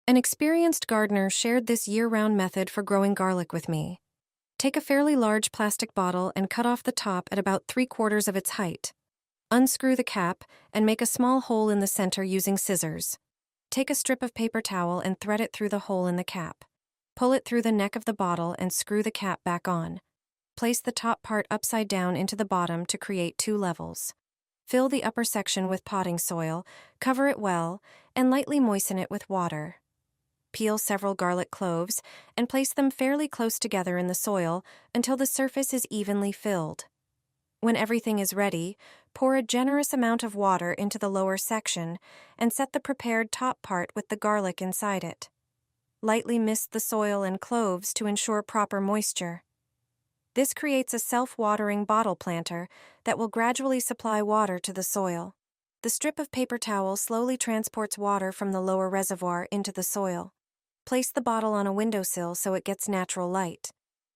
An experienced gardener shared this year-round method for growing garlic with me. Take a fairly large plastic bottle and cut off the top at about 3/4 of its height. Unscrew the cap and make a small hole in the center using scissors. Take a strip of paper towel and thread it through the hole in the cap. Pull it through the neck of the bottle and screw the cap back on. Place the top part upside down into the bottom to create 2 levels. Fill the upper section with potting soil, cover it well, and lightly moisten it with water. Peel several garlic cloves and place them fairly close together in the soil until the surface is evenly filled. When everything is ready, pour a generous amount of water into the lower section and set the prepared top part with the garlic inside it. Lightly mist the soil and cloves to ensure proper moisture. This creates a self-watering bottle planter that will gradually supply water to the soil. The strip of paper towel slowly transports water from the lower reservoir into the soil. Place the bottle on a windowsill so it gets natural light.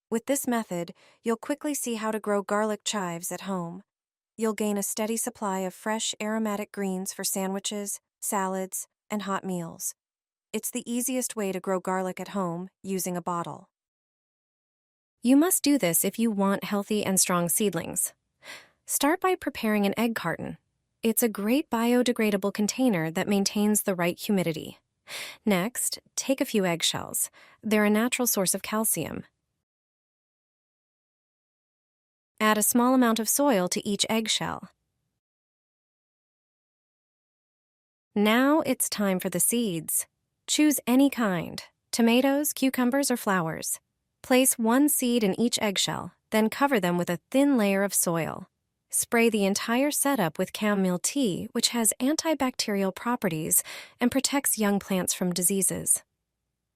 With this method, you'll quickly see how to grow garlic chives at home. You'll gain a steady supply of fresh, aromatic greens for sandwiches, salads, and hot meals. It's the easiest way to grow garlic at home using a bottle. You must do this if you want healthy and strong seedlings. Start by preparing an egg carton. It's a great biodegradable container that maintains the right humidity. Next, take a few eggshells. They're a natural source of calcium. Add a small amount of soil to each eggshell. Now it's time for the seeds. Choose any kind: tomatoes, cucumbers, or flowers. Place 1 seed in each eggshell, then cover them with a thin layer of soil. Spray the entire setup with chamomile tea, which has antibacterial properties and protects young plants from diseases.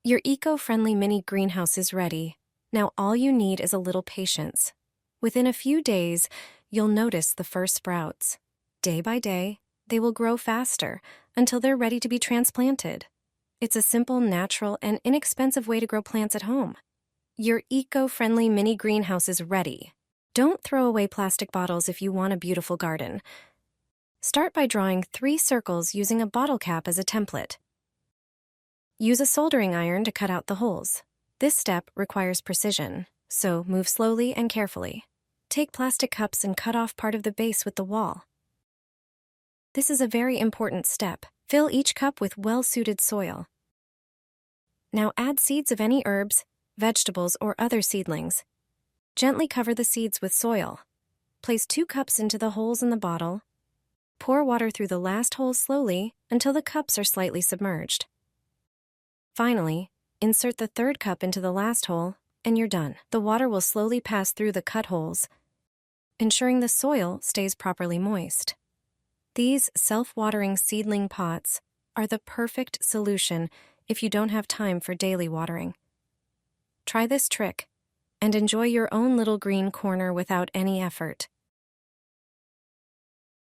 Your eco-friendly mini greenhouse is ready. Now all you need is a little patience. Within a few days, you'll notice the first sprouts. Day by day, they will grow faster until they're ready to be transplanted. It's a simple, natural, and inexpensive way to grow plants at home. Your eco-friendly mini greenhouse is ready. Don't throw away plastic bottles if you want a beautiful garden. Start by drawing 3 circles using a bottle cap as a template. Use a soldering iron to cut out the holes. This step requires precision, so move slowly and carefully. Take plastic cups and cut off part of the base with the wall. This is a very important step. Fill each cup with well-suited soil. Now add seeds of any herbs, vegetables, or other seedlings. Gently cover the seeds with soil. Place 2 cups into the holes in the bottle. Pour water through the last hole slowly until the cups are slightly submerged. Finally, insert the 3rd cup into the last hole, and you're done. The water will slowly pass through the cut holes, ensuring the soil stays properly moist. These self-watering seedling pots are the perfect solution if you don't have time for daily watering. Try this trick and enjoy your own little green corner without any effort.